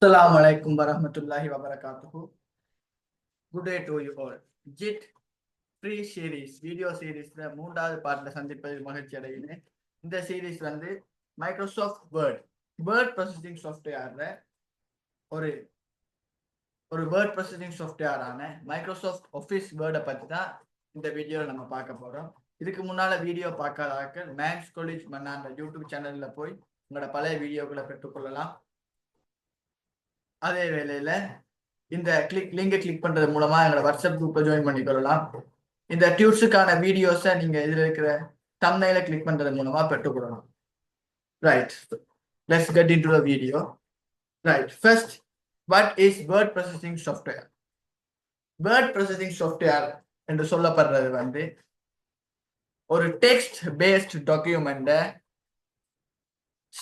Assalamu alaikum warahmatullahi wabarakatuh. Good day to you all. JIT free series video சீரீஸ்ல மூன்றாவது பார்ட்ல சந்திப்பதில் மகிழ்ச்சி அடைகிறேன். இந்த சீரீஸ் வந்து மைக்ரோசாஃப்ட் வேர்ட் ப்ராசஸிங் சாஃப்ட்வேர்ல ஒரு ஒரு வேர்ட் ப்ராசஸிங் சாஃப்ட்வேரான மைக்ரோசாஃப்ட் ஆஃபீஸ் வேர்டை பற்றி தான் இந்த வீடியோவில் நம்ம பார்க்க போகிறோம். இதுக்கு முன்னால் வீடியோ பார்க்காதாக்கள் மேக்ஸ் காலேஜ் மன்னான்ற யூடியூப் சேனலில் போய் உங்களோட பழைய வீடியோக்களை பெற்றுக்கொள்ளலாம். அதே வேளையில் இந்த லிங்கை கிளிக் பண்றது மூலமா எங்களோட வாட்ஸ்அப் குரூப்பை ஜாயின் பண்ணிக்கொள்ளலாம். இந்த டியூட்ஸுக்கான வீடியோஸை நீங்க இதுல இருக்கிற தம்ப்நெயிலை கிளிக் பண்றது மூலமா பெற்றுக்கொள்ளலாம். Right, let's get into the video. Right, first what is word processing software? Word processing software என்று சொல்லப்படுறது வந்து ஒரு டெக்ஸ்ட் பேஸ்ட் டாக்குமெண்ட்டை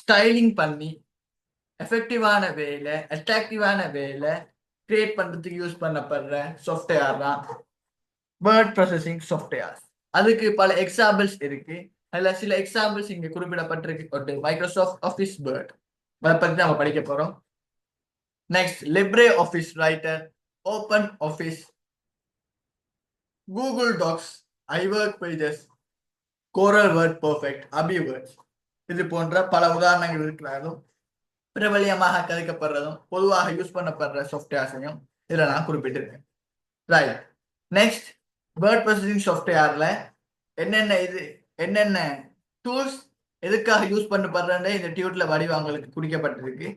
ஸ்டைலிங் பண்ணி எஃபெக்டிவான வேல அட்ராக்டிவான வேலை கிரியேட் பண்றதுக்கு யூஸ் பண்ணப்படுற சாஃப்ட்வேர் தான் வேர்ட் ப்ராசஸிங் சாஃப்ட்வேர். அதுக்கு பல எக்ஸாம்பிள்ஸ் இருக்கு. அதுல சில எக்ஸாம்பிள்ஸ் இங்க குறிப்பிடப்பட்டிருக்கு. மைக்ரோசாஃப்ட் ஆஃபீஸ் வேர்ட் அதை பத்தி நம்ம படிக்க போறோம். Next LibreOffice Writer, OpenOffice, Google Docs, iWork Pages, Corel WordPerfect, Abi words, இது போன்ற பல உதாரணங்கள் இருக்கிறாலும் பிரபலியமாக கதைக்கப்படுறதும் பொதுவாக யூஸ் பண்ணப்படுற சாஃப்ட்வேர்ஸையும் இதில் நான் குறிப்பிட்டிருக்கேன். ரைட், நெக்ஸ்ட் வேர்ட் ப்ராசஸிங் சாஃப்ட்வேர்ல என்னென்ன டூல்ஸ் எதுக்காக யூஸ் பண்ணப்படுறேன்னு இந்த டியூட்ல வடிவங்களுக்கு குறிக்கப்பட்டிருக்கு.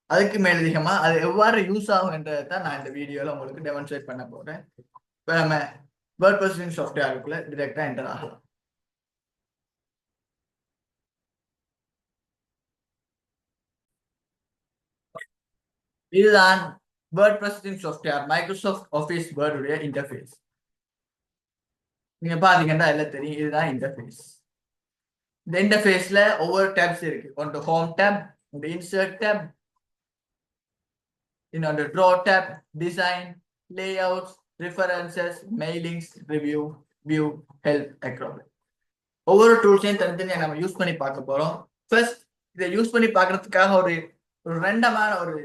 அதுக்கு மேலதிகமா அது எவ்வாறு யூஸ் ஆகும் என்றதை தான் நான் இந்த வீடியோல உங்களுக்கு டெமான்ஸ்ட்ரேட் பண்ண போறேன். இப்போ நம்ம வேர்ட் ப்ராசஸிங் சாஃப்ட்வேருக்குள்ள டிரெக்டா என்டர் ஆகலாம். இதுதான் word processing software Microsoft Office வேர்டுடைய இன்டர்ஃபேஸ். நீங்க பாத்தீங்கன்னா எல்லாம் தெரியும், இதுதான் இன்டர்ஃபேஸ். இந்த இன்டர்ஃபேஸ்ல ஒவ்வொரு டேப்ஸ் இருக்கு. ஒன்று ஹோம் டேப், ஒன்று இன்சர்ட் டேப், இன்னொன்று draw tab, design, layouts, references, mailings, review, view, help, அக்ராபிக். ஒவ்வொரு டூல்ஸையும் தனித்தனியாக நம்ம யூஸ் பண்ணி பார்க்க போறோம். ஃபர்ஸ்ட் இதை யூஸ் பண்ணி பார்க்கறதுக்காக ஒரு ரெண்டமான ஒரு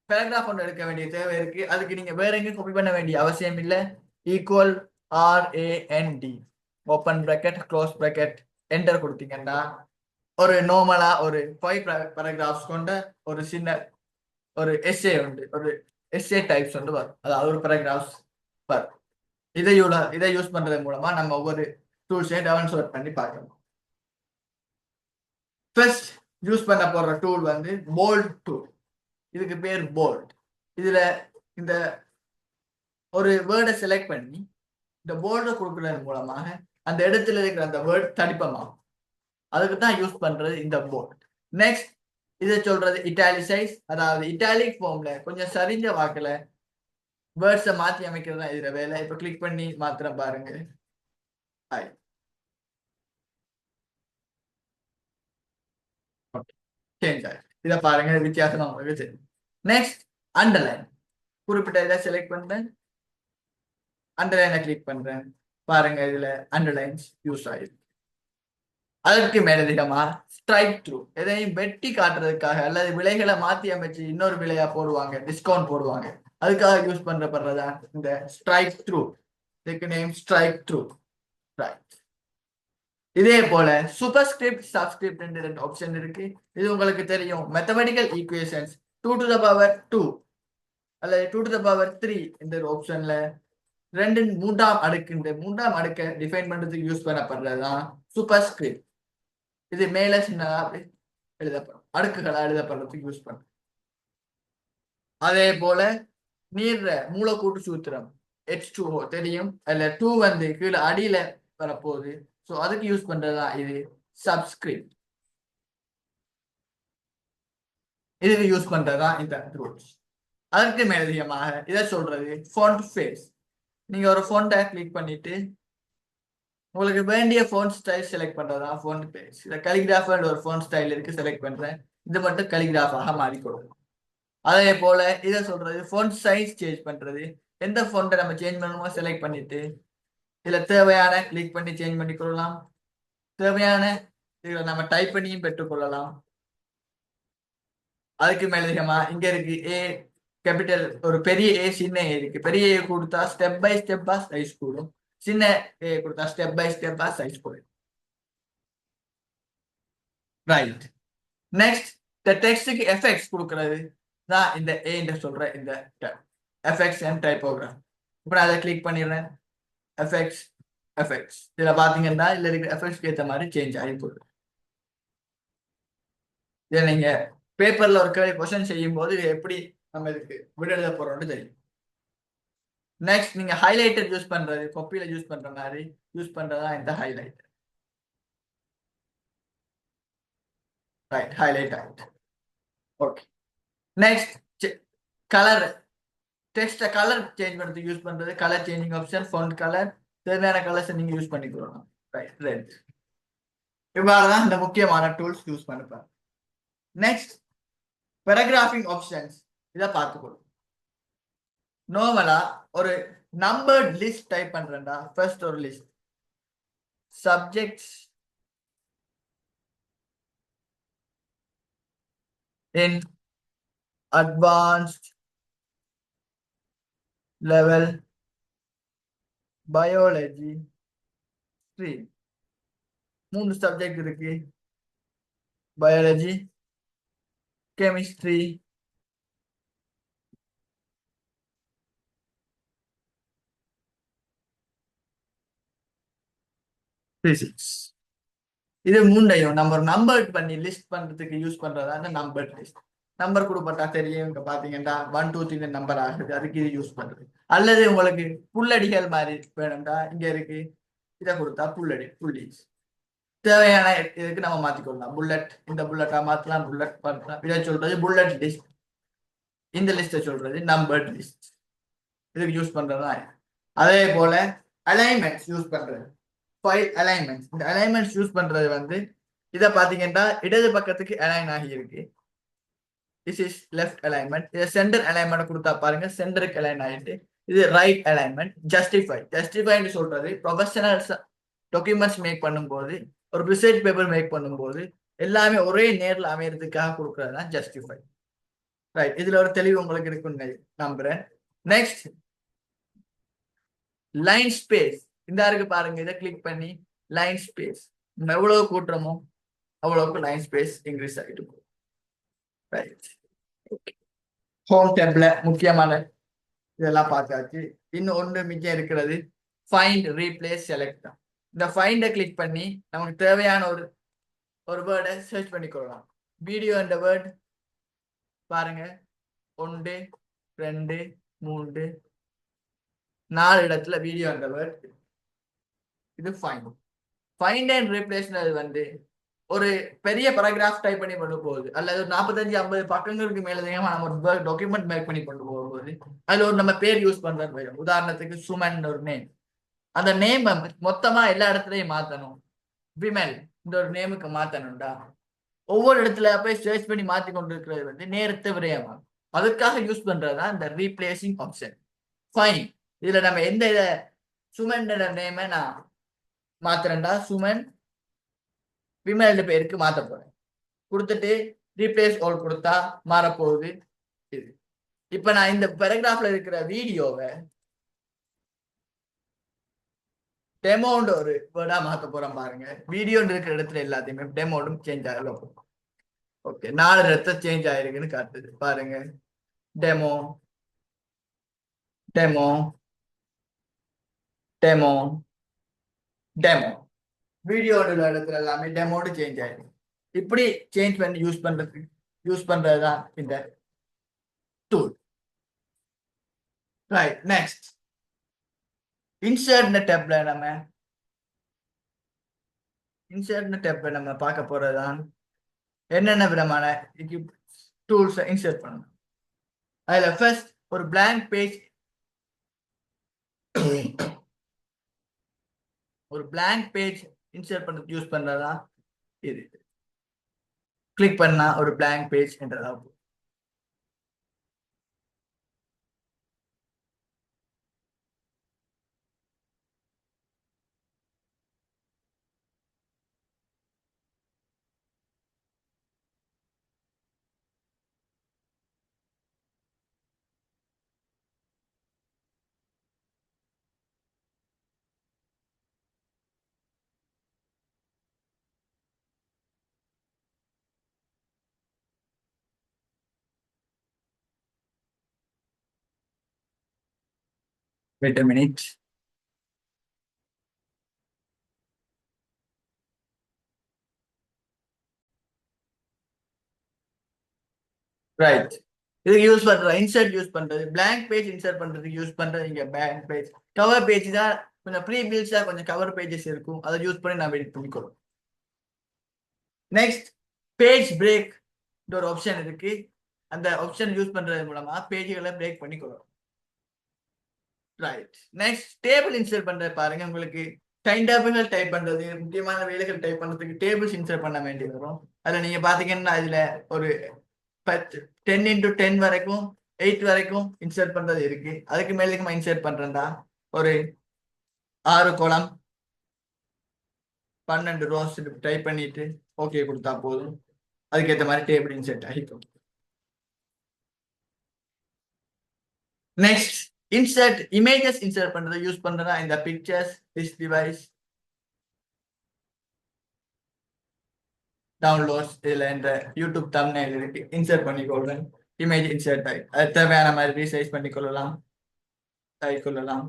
பேராகிராஃப் ஒன்று எடுக்க வேண்டிய தேவை இருக்கு. அதுக்கு நீங்க வேற எங்கேயும் காப்பி பண்ண வேண்டிய அவசியம் இல்லை. Equal RAND open bracket close bracket enter கொடுத்தீங்கன்னா ஒரு நார்மலா ஒரு 5 பேராகிராஃப்ஸ் கொண்ட ஒரு சின்ன ஒரு எஸ்ஏ உண்டு, ஒரு எஸ்ஏ டைப்ஸ் வந்து வரும். அதாவது ஒரு பேராகிராஃப்ஸ் வரும். இதை யூஸ் பண்றது மூலமா நம்ம ஒவ்வொரு டூல்ஸையும் டவுன்லோட் பண்ணி பார்க்கணும். ஃபர்ஸ்ட் யூஸ் பண்ண போற டூல் வந்து போல்ட் டூல். இதுக்கு பேர் போல்ட். இதுல இந்த ஒரு வேர்டை செலக்ட் பண்ணி இந்த போல்டை கொடுக்கறது மூலமாக அந்த இடத்துல இருக்கிற அந்த வேர்ட் தடிப்பமாகும். அதுக்கு தான் யூஸ் பண்றது இந்த போல்ட். நெக்ஸ்ட் இதை சொல்றது இட்டாலிசைஸ், அதாவது இட்டாலிக் ஃபார்ம்ல கொஞ்சம் சரிஞ்ச வாக்குல வேர்ட்ஸை மாற்றி அமைக்கிறது தான் இதுல வேலை. இப்போ கிளிக் பண்ணி மாத்திரம் பாருங்க. சேஞ்ச் ஆயிடுச்சு. இதை பாருங்க, வித்தியாசம் உங்களுக்கு தெரியும். Next underline. குறிப்பிட்ட இதை செலக்ட் பண்றேன், அண்டர்லைனை கிளிக் பண்றேன். பாருங்க இதுல அண்டர்லைன்ஸ் யூஸ் ஆயிருக்கு. அதற்கு மேலதிகமா ஸ்ட்ரைக் த்ரூ, எதையும் வெட்டி காட்டுறதுக்காக அல்லது விலைகளை மாத்தி அமைச்சு இன்னொரு விலையா போடுவாங்க, டிஸ்கவுண்ட் போடுவாங்க, அதுக்காக யூஸ் பண்றப்படுறதா இந்த ஸ்ட்ரைக் த்ரூ. இதுக்கு நேம் ஸ்ட்ரைக் த்ரூ. ரைட். இதே போல சூப்பர்ஸ்கிரிப்ட், சப்ஸ்கிரிப்ட் ரெண்டு ஆப்ஷன் இருக்கு. இது உங்களுக்கு தெரியும். Mathematical equations 2 to the power 2 அல்லது 2 to the power 3 இந்த ஆப்ஷன்ல மூன்றாம் அடுக்கை டிஃபைன் பண்றதுக்கு யூஸ் பண்ணப்படுறதுதான் சூப்பர்ஸ்கிரிப்ட். இது மேல சின்னதா எழுதப்படும், அடுக்குகளா எழுதப்படுறதுக்கு யூஸ் பண்ண. அதே போல நீர்ற மூலக்கூட்டு சூத்திரம் H2O தெரியும். அதுல 2 வந்து கீழே அடியில வரப்போகுது. ஸோ அதுக்கு யூஸ் பண்றதுதான் இது சப்ஸ்கிரிப்ட். இதுக்கு யூஸ் பண்றதுதான் இந்த ரூல்ஸ். அதற்கு மேலதிகமாக இதை சொல்றது ஃபாண்ட் ஃபேஸ். நீங்க ஒரு ஃபாண்ட்டை கிளிக் பண்ணிட்டு உங்களுக்கு வேண்டிய ஃபாண்ட் ஸ்டைல் செலக்ட் பண்றதா ஃபாண்ட் பேஸ். இதில் கலிகிராஃபர் ஒரு ஃபாண்ட் ஸ்டைல் இருக்கு, செலக்ட் பண்றேன். இது மட்டும் கலிகிராஃபாக மாறிக்கொள்ளும். அதே போல இதை சொல்றது ஃபாண்ட் சைஸ் சேஞ்ச் பண்றது. எந்த ஃபாண்ட்டை நம்ம சேஞ்ச் பண்ணணுமோ செலக்ட் பண்ணிட்டு இதுல தேவையான கிளிக் பண்ணி சேஞ்ச் பண்ணிக்கொள்ளலாம். தேவையான இதுல நம்ம டைப் பண்ணியும் பெற்றுக்கொள்ளலாம். அதுக்கு மேலதிகமா இங்க இருக்கு ஏ கேபிட்டல் ஒரு பெரிய ஏ சின்ன ஏ இருக்கு. பெரிய ஏ கொடுத்தா ஸ்டெப் பை ஸ்டெப்பா சைஸ் கூடும், சின்ன ஏ கொடுத்தா ஸ்டெப் பை ஸ்டெப்பா சைஸ் கூடும். ரைட். நெக்ஸ்ட் இந்த டெக்ஸ்டுக்கு எஃபெக்ட்ஸ் கொடுக்கறது தான் இந்த ஏ என்று சொல்ற இந்த எஃபெக்ட்ஸ் அண்ட் டைப்போகிராஃபி. இப்போ நான் அதை கிளிக் பண்ணிடுறேன். எஃபெக்ட்ஸ் எஃபெக்ட்ஸ் இதுல பாத்தீங்கன்னா இதுல இருக்கிற எஃபெக்ட்ஸ்க்கு ஏற்ற மாதிரி சேஞ்ச் ஆகி போகுது. இதை நீங்க பேப்பர்ல ஒரு கொஸ்டின் செய்யும் போது இது எப்படி நம்ம இதுக்கு விட போறோம்னு தெரியும். நெக்ஸ்ட் நீங்க ஹைலைட்டர் யூஸ் பண்றது, கொப்பியில யூஸ் பண்ற மாதிரி யூஸ் பண்றதா இந்த ஹைலைட். ரைட், ஹைலைட் ஆயிட்டு. Okay. Next colour, text colour change பண்றதுக்கு யூஸ் பண்றது colour changing option, font colour, தேவையான கலர்ஸ் நீங்க யூஸ் பண்ணிக்கலாம். Right, red. இவ்வாறுதான் இந்த முக்கியமான டூல்ஸ் யூஸ் பண்ணிப்பாங்க. நெக்ஸ்ட் பேராகிராஃபிங் ஆப்ஷன்ஸ் இதை பார்த்துக்கணும். நார்மலா ஒரு நம்பர்ட் லிஸ்ட் டைப் பண்றேன்டா, ஃபர்ஸ்ட் ஒரு list subjects in advanced level biology stream. 3 subject இருக்கு, பயாலஜி, கெமிஸ்ட்ரி, பிசிக்ஸ். இது மூண்டையும் நம்ம நம்பர் பண்ணி லிஸ்ட் பண்றதுக்கு யூஸ் பண்றதா நம்பர் லிஸ்ட். நம்பர் கொடுப்பட்டா தெரியும், இங்க பாத்தீங்கன்னா 1 2 3 நம்பர் ஆகுது, அதுக்கு இது யூஸ் பண்றது. அல்லது உங்களுக்கு புள்ளடிகள் மாதிரி வேணும்டா, இங்க இருக்கு, இதை கொடுத்தா புள்ளடி புள்ளிஸ் தேவையான இதுக்கு நம்ம மாத்திக்கொள்ளலாம். புல்லட், இந்த புல்லட்டா மாத்தலாம், புல்லட் பண்ணலாம். இதை சொல்றது புல்லட் லிஸ்ட், இந்த லிஸ்ட்டை சொல்றது நம்பர் லிஸ்ட். இதுக்கு யூஸ் பண்றதா. அதே போல அலைன்மெண்ட்ஸ் யூஸ் பண்றது, ஃபைல் அலைன்மெண்ட்ஸ். இந்த அலைன்மெண்ட்ஸ் யூஸ் பண்றது இதை பாத்தீங்கன்னா இடது பக்கத்துக்கு அலைன் ஆகி இருக்கு. This is left alignment. இதை சென்டர் அலைன்மெண்ட் கொடுத்தா பாருங்க, சென்டருக்கு அலைன் ஆயிட்டு. இது ரைட் அலைன்மெண்ட். ஜஸ்டிஃபை, ஜஸ்டிஃபைன்னு சொல்றது ப்ரொஃபஷனல்ஸ் டாக்குமெண்ட்ஸ் மேக் பண்ணும்போது, ஒரு ரிசர்ச் பேப்பர் மேக் பண்ணும்போது எல்லாமே ஒரே நேரில் அமையறதுக்காக கொடுக்கறது தான் ஜஸ்டிஃபை. ரைட், இதுல ஒரு தெளிவு உங்களுக்கு இருக்குன்னு நம்புறேன். Next line space. இந்த இருக்கு பாருங்க, இதை கிளிக் பண்ணி லைன் ஸ்பேஸ் எவ்வளவு கூட்டுறமோ அவ்வளவுக்கு லைன் ஸ்பேஸ் இன்க்ரீஸ் ஆகிட்டு இருக்கும். ரைட், ஹோம் டேப்ல முக்கியமான இதெல்லாம் பார்த்தாச்சு. இன்னும் ஒன்று மிச்சம் இருக்கிறது ஃபைண்ட், ரீப்ளேஸ், செலக்ட். இந்த ஃபைண்டை கிளிக் பண்ணி நமக்கு தேவையான ஒரு வேர்டை சர்ச் பண்ணிக்கொள்ளலாம். வீடியோ என்ற வேர்ட் பாருங்க, 1 2 3 4 இடத்துல வீடியோ என்ற வேர்ட். இது ஃபைண்ட். ஃபைண்ட் அண்ட் ரீப்ளேஸ் ஒரு பெரிய பேராகிராஃப் டைப் பண்ணி கொண்டு போகுது, அல்லது 45 50 பக்கங்களுக்கு மேல நம்ம ஒரு டாக்குமெண்ட் மேக் பண்ணி கொண்டு போகும்போது அதுல ஒரு நம்ம பேர் யூஸ் பண்றது. உதாரணத்துக்கு சுமன் ஒரு நேம், அந்த நேம் மொத்தமா எல்லா இடத்துலயும் மாத்தணும். விமல் இந்த ஒரு நேமுக்கு மாத்தணும்டா, ஒவ்வொரு இடத்துல போய் சர்ச் பண்ணி மாத்தி கொண்டு இருக்கிறது நேரத்தை விரயமாகும். அதுக்காக யூஸ் பண்றதுதான் இந்த ரீப்ளேசிங் ஆப்ஷன். ஃபைன், இதுல நம்ம எந்த சுமன் நேமை நான் மாத்துறேன்டா, சுமன் விமல் பேருக்கு மாத்த போறேன். கொடுத்துட்டு ரீப்ளேஸ் ஆல் கொடுத்தா மாறப்போகுது இது. இப்ப நான் இந்த பேராகிராஃப்ல இருக்கிற வீடியோவை டெமோன்னு ஒரு வேர்டா மாத்த போறேன் பாருங்க. வீடியோ இருக்கிற இடத்துல எல்லாத்தையுமே டெமோடும் சேஞ்ச் ஆகலாம். ஓகே, 4 இடத்துல சேஞ்ச் ஆயிருக்குன்னு காட்டுது பாருங்க. Demo, demo, demo, demo. Video இடத்துல எல்லாமே டெமோடு சேஞ்ச் ஆயிருக்கு. இப்படி சேஞ்ச் பண்ணி யூஸ் பண்றதுதான் இந்த டூல். ரைட், நெக்ஸ்ட் இன்சர்ட் டேப்ல நம்ம பார்க்க போறதுதான் என்னென்ன விதமான டூல்ஸ் இன்சர்ட் பண்ணணும். அதுல ஃபர்ஸ்ட் ஒரு blank பேஜ், ஒரு blank பேஜ் இன்சர்ட் பண்ண யூஸ் பண்றதா இது. கிளிக் பண்ணா ஒரு blank பேஜ் என்றதா. Wait a minute. Right. இதுக்கு யூஸ் பண்ற இன்சர்ட் யூஸ் பண்றது blank பேஜ் இன்சர்ட் பண்றதுக்கு யூஸ் பண்றது இங்க blank பேஜ். கவர் பேஜ் தான் கொஞ்சம் ப்ரீ பில்ட்ஸா கொஞ்சம் கவர் பேஜஸ் இருக்கும். அதை யூஸ் பண்ணி நான் எடிட் பண்ணிக்கிறோம். நெக்ஸ்ட் பேஜ் பிரேக் ஒரு ஆப்ஷன் இருக்கு. அந்த ஆப்ஷன் யூஸ் பண்றது மூலமா பேஜ்களை பிரேக் பண்ணிக்கிறோம். ரைட். நெக்ஸ்ட் டேபிள் இன்சர்ட் பண்றது பாருங்க. உங்களுக்கு டைம் டைப் பண்றது முக்கியமான வேலைகள் டைப் பண்றதுக்கு டேபிள்ஸ் இன்சர்ட் பண்ண வேண்டி வரும். அதுல நீங்க பாத்தீங்கன்னா இதுல ஒரு 10x10 வரைக்கும் 8 வரைக்கும் இன்சர்ட் பண்றது இருக்கு. அதுக்கு மேலே இன்சர்ட் பண்றேன்டா ஒரு 6 கோலம் 12 ரோஸ் டைப் பண்ணிட்டு ஓகே கொடுத்தா போதும். அதுக்கேற்ற மாதிரி டேபிள் இன்சர்ட் ஆகிக்கும். நெக்ஸ்ட் இன்சர்ட் இமேஜஸ் இன்சர்ட் பண்றது யூஸ் பண்றதா இந்த பிக்சர்ஸ் திஸ் டிவைஸ் டவுன்லோட்ஸ் இதுல இந்த யூடியூப் தம்ப்நெயில் இருக்கு. இன்சர்ட் பண்ணிக்கொள்றேன். இமேஜ் இன்சர்ட் ஆகி அது தேவையான மாதிரி ரீசைஸ் பண்ணிக்கொள்ளலாம் ஆகிக்கொள்ளலாம்.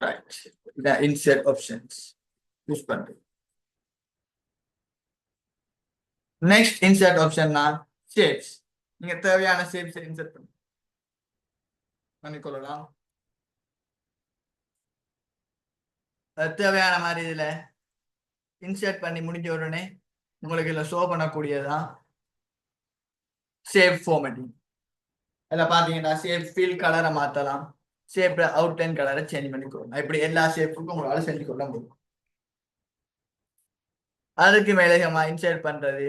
ரைட். இந்த இன்சர்ட் ஆப்ஷன்ஸ் யூஸ் பண்றேன். நெக்ஸ்ட் இன்சர்ட் ஆப்ஷன்னா ஷேப்ஸ். நீங்க தேவையான ஷேப்ஸ் இன்சர்ட் பண்ணிக்கொள்ளலாம். தேவையான மாதிரி இதுல இன்சர்ட் பண்ணி முடிஞ்ச உடனே உங்களுக்கு இதுல ஷோ பண்ணக்கூடியதான் ஷேப் ஃபார்மேட்டிங். அதில் பார்த்தீங்கன்னா ஷேப் ஃபீல் கலரை மாற்றலாம். ஷேப் அவுட்லைன் கலரை சேஞ்ச் பண்ணிக்கொள்ளலாம். இப்படி எல்லா ஷேப்புக்கும் உங்களால் செஞ்சு கொள்ள முடியும். அதுக்கு மேலே இன்சர்ட் பண்றது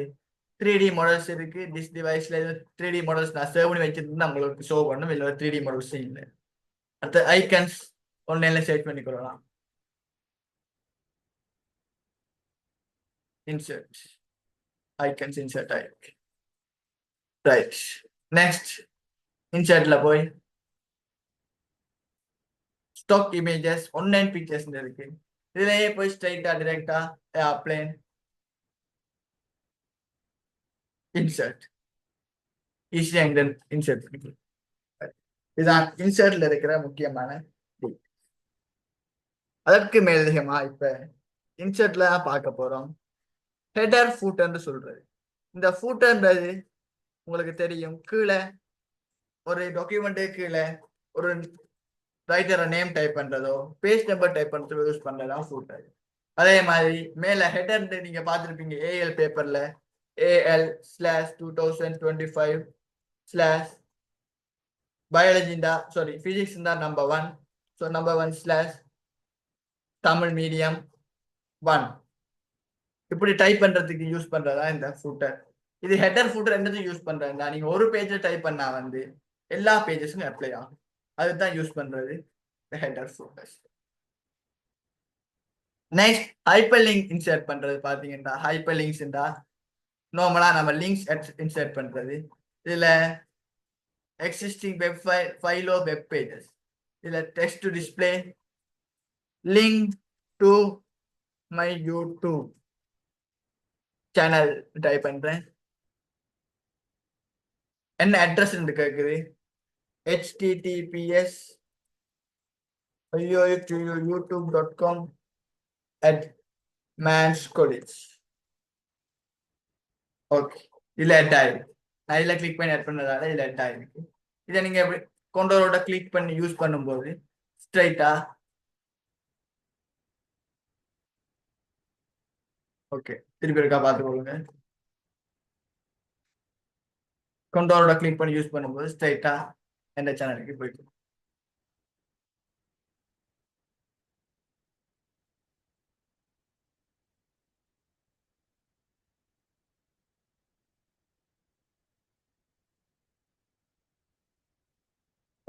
3D மாடல்ஸ் இருக்கு. டிஸ் டிவைஸ்ல 3D மாடல்ஸ் நான் சேவ் பண்ணி வச்சிருந்தா உங்களுக்கு ஷோ பண்ணும். இல்லை 3D மாடல்ஸ் இல்லை. அடுத்த ஐக்கன்ஸ் ஆன்லைன்ல செட் பண்ணிக்கொள்ளலாம். இன்சர்ட் ஐக்கன்ஸ் இன்சர்ட் ஆயிருக்கு. ரைட். நெக்ஸ்ட் இன்சர்ட்ல போய் ஸ்டாக் இமேஜஸ் ஆன்லைன் பிக்சர்ஸ் இருக்கு. இதுலயே போய் ஸ்ட்ரைட்டா டைரக்டா ஏர்ப்ளேன் இன்சர்ட் ஈஸியா இன்சர்ட் பண்ணிக்கலாம். இதுதான் இன்சர்ட்ல இருக்கிற முக்கியமான. அதற்கு மேலதிகமா இப்ப இன்சர்ட்ல பார்க்க போறோம் ஹெடர் ஃபூட்டர்னு சொல்றது. இந்த ஃபூட்டர்ன்றது உங்களுக்கு தெரியும். கீழே ஒரு டாக்குமெண்ட் கீழே ஒரு ரைட்டரை நேம் டைப் பண்றதோ பேஜ் நம்பர் டைப் பண்றதோ யூஸ் பண்றதுதான் ஃபூட்டர். அதே மாதிரி மேல ஹெடர் நீங்க பார்த்துருப்பீங்க. ஏஎல் பேப்பர்ல AL/2025/ biology sorry physics number 1. So number 1/ Tamil medium 1 இப்படி டைப் பண்றதுக்கு யூஸ் பண்றதா இந்த ஃபூட்டர். இது ஹெடர் ஃபூட்டர் என்னது யூஸ் பண்றதுன்னா நீங்க ஒரு பேஜ்ல டைப் பண்ணா எல்லா பேஜஸும் அப்ளை ஆகும். அதுதான் யூஸ் பண்றது header footer. Next hyper link insert பண்றது பாத்தீங்கன்னா ஹைப்பர் லிங்க்ஸ் நார்மலா நம்ம லிங்க்ஸ் இன்சர்ட் பண்றது. இதுல எக்ஸிஸ்டிங் வெப் ஃபைலோ வெப் பேஜஸ் இதுல text to display link to my YouTube channel type பண்றேன். என்ன அட்ரஸ் கேக்குது. https://youtube.com/mans college. ஓகே. இதுல ஆட் ஆயிருக்கு. நான் இதுல கிளிக் பண்ணி ஆட் பண்ணதால இதுல ஆட் ஆயிருக்கு. இதை நீங்க கண்ட்ரோலோட கிளிக் பண்ணி யூஸ் பண்ணும்போது ஸ்ட்ரைட்டா ஓகே திருப்பி இருக்கா பார்த்துக்கொள்ளுங்க. கண்ட்ரோலோட கிளிக் பண்ணி யூஸ் பண்ணும்போது ஸ்ட்ரைட்டா எந்த சேனலுக்கு போயிட்டு.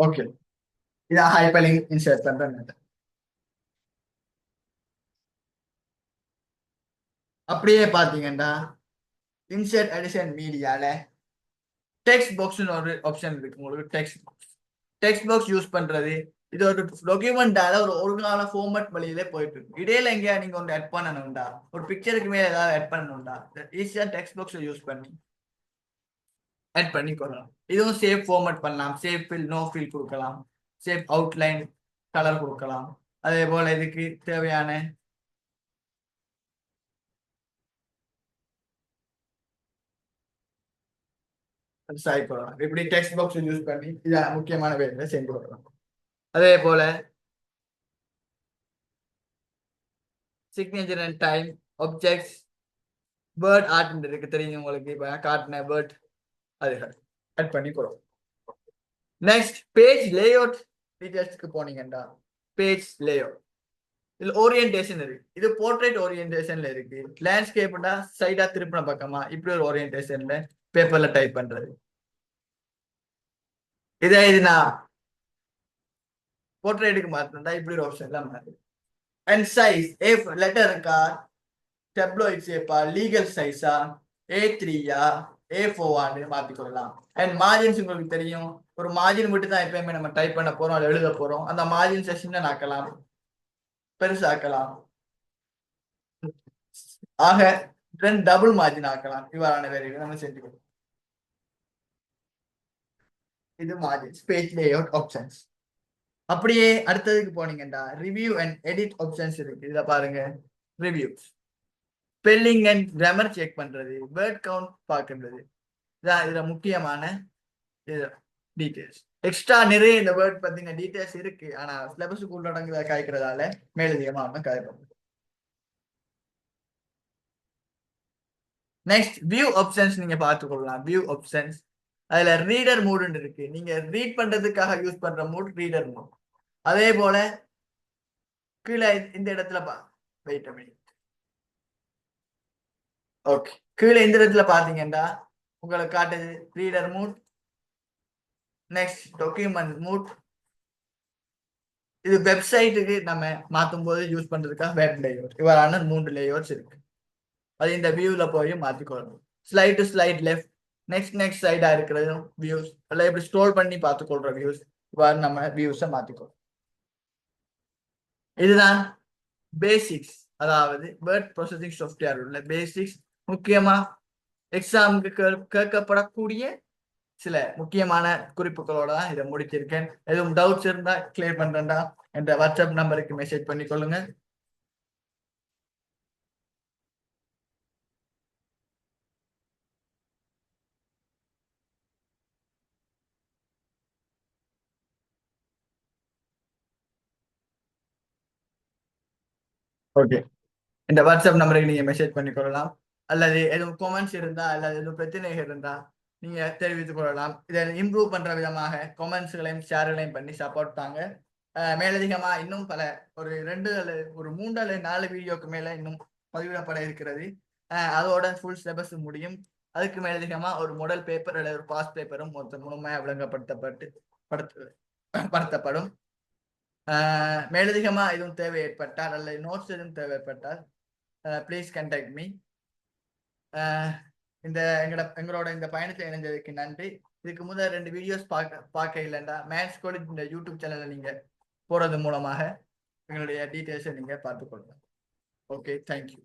ஓகே. இதான் ஹைப்பர் லிங்க் இன்சர்ட் பண்ற மெத்தட். அப்படியே பாத்தீங்கன்னா இன்சர்ட் அடிஷன் மீடியால டெக்ஸ்ட் பாக்ஸ்னு ஒரு ஆப்ஷன் இருக்கு. உங்களுக்கு டெக்ஸ்ட் பாக்ஸ் யூஸ் பண்றது இது ஒரு டாக்குமெண்டால ஒரு ஒழுங்கான ஃபார்மேட் வழியிலே போயிட்டு இருக்கு. இடையில எங்கேயா நீங்க ஒன்று ஆட் பண்ணணும்டா ஒரு பிக்சருக்கு மேல ஏதாவது ஆட் பண்ணணும்டா ஈஸியா டெக்ஸ்ட் பாக்ஸ் யூஸ் பண்ணி ஆட் பண்ணி கொள்ளலாம். இதுவும் சேஃப் ஃபார்மேட் பண்ணலாம். சேஃப் ஃபில் நோ ஃபில் கொடுக்கலாம். ஷேப் அவுட்லைன் கலர் கொடுக்கலாம். அதே போல இதுக்கு தேவையான இப்படி டெக்ஸ்ட் பாக்ஸ் யூஸ் பண்ணி இதை முக்கியமான வேலைகளை செஞ்சு கொடுக்கலாம். அதே போல signature and time objects word art இருக்கு தெரியும் உங்களுக்கு. இப்போ காட்டின வேர்ட் அது ஆட் பண்ணி கொடுக்கும். நெக்ஸ்ட் பேஜ் லேஅவுட் டீடைல்ஸ்க்கு போனீங்கன்னா பேஜ் லேஅவுட் இதுல ஓரியன்டேஷன் இருக்கு. இது போர்ட்ரேட் ஓரியன்டேஷன்ல இருக்கு. லேண்ட்ஸ்கேப்னா சைடா திருப்பின பக்கமா இப்படி ஒரு ஓரியன்டேஷன்ல பேப்பர்ல டைப் பண்றது. இது நான் போர்ட்ரேட்டுக்கு மாத்தினா இப்படி ஒரு ஆப்ஷன் எல்லாம் மாறுது. அண்ட் சைஸ் லெட்டர் இருக்கா, டெப்ளாய்ட் ஷேப்பா, லீகல் சைஸா, A3யா, A4 மாத்திக்கொள்ளலாம். அண்ட் மார்ஜின்ஸ் உங்களுக்கு தெரியும். ஒரு மார்ஜின் மட்டும் தான் எப்பயுமே நம்ம டைப் பண்ண போறோம், அதை எழுத போறோம். அந்த மார்ஜின் செஷன் ஆக்கலாம், பெருசாக்கலாம். ஆக டபுள் மார்ஜின் ஆக்கலாம். இவ்வாறான வேலைகளை நம்ம செஞ்சுக்கணும். இது மார்ஜின்ஸ் பேஜ் லேஅவுட் ஆப்ஷன்ஸ். அப்படியே அடுத்ததுக்கு போனீங்கன்னா ரிவ்யூ அண்ட் எடிட் ஆப்ஷன்ஸ் இருக்கு. இத பாருங்க. Review spelling and grammar check பண்றது, வேர்ட் கவுண்ட் பார்க்கறது, இதான் இதுல முக்கியமான டீடைல்ஸ். எக்ஸ்ட்ரா நிறைய இந்த வேர்ட் பத்தின டீடைல்ஸ் இருக்கு. ஆனா சிலபஸுக்கு உள்ளடங்குத காய்க்கிறதால மேலதிகமா காய்க்கும். நெக்ஸ்ட் வியூ ஆப்ஷன்ஸ் நீங்க பார்த்துக்கொள்ளலாம். வியூ ஆப்ஷன்ஸ் அதுல ரீடர் மூடுன்னு இருக்கு. நீங்க ரீட் பண்றதுக்காக யூஸ் பண்ற மூட் ரீடர் மூட். அதே போல கீழே இந்த இடத்துல வெயிட் a minute. ஓகே, கீழே இந்த இடத்துல பாத்தீங்கன்னா உங்களுக்கு காட்டுது reader mood, next document mood. இது வெப்சைட்டுக்கு நம்ம மாத்தும் போது யூஸ் பண்றதுக்காக வெப் லேஅவுட். இவ்வாறான 3 லேஅவுட்ஸ் இருக்கு. அது இந்த வியூல போய் மாத்திக்கொள்ளணும். Slide to slide left, next சைடா இருக்கிறது வியூஸ். எல்லாம் இப்படி ஸ்க்ரோல் பண்ணி பார்த்துக்கொள்ற வியூஸ். இவ்வாறு நம்ம வியூஸை மாத்திக்கொள்ளும். இதுதான் பேசிக்ஸ், அதாவது வேர்ட் ப்ராசஸிங் சாஃப்ட்வேர் உள்ள பேசிக்ஸ். முக்கியமா எக்ஸாமுக்கு கேட்கப்படக்கூடிய சில முக்கியமான குறிப்புகளோட தான் இதை முடிச்சிருக்கேன். எதுவும் டவுட்ஸ் இருந்தா கிளியர் பண்றேன்டா என்ற வாட்ஸ்அப் நம்பருக்கு மெசேஜ் பண்ணி கொள்ளுங்க. ஓகே, இந்த வாட்ஸ்அப் நம்பருக்கு நீங்க மெசேஜ் பண்ணி கொள்ளலாம். அல்லது எதுவும் கமெண்ட்ஸ் இருந்தா அல்லது எதுவும் பிரச்சனைகள் இருந்தா நீங்க தெரிவித்துக் கொள்ளலாம். இதை இம்ப்ரூவ் பண்ற விதமாக கமெண்ட்ஸ்களையும் ஷேர்களையும் பண்ணி சப்போர்ட் தாங்க. மேலதிகமா இன்னும் பல ஒரு 2 அல்லது ஒரு 3 அல்லது 4 வீடியோக்கு மேல இன்னும் பதிவிடப்பட இருக்கிறது. அதோட ஃபுல் சிலபஸ் முடியும். அதுக்கு மேலதிகமா ஒரு மாடல் பேப்பர் அல்லது ஒரு பாஸ் பேப்பரும் முழுமையாக விளங்கப்படுத்தப்படும். மேலதிகமா எதுவும் தேவை ஏற்பட்டால் அல்லது நோட்ஸ் எதுவும் தேவை ஏற்பட்டால் ப்ளீஸ் கண்டாக்ட் மீ. இந்த எங்களோட இந்த பயணத்தை இணைஞ்சதுக்கு நன்றி. இதுக்கு முதல் 2 வீடியோஸ் பார்க்க இல்லைண்டா மேத்ஸ் கோட் இந்த யூடியூப் சேனல்ல நீங்க போறது மூலமாக எங்களுடைய டீட்டெயில்ஸை நீங்க பார்த்துக்கொள்ளலாம். Okay, thank you.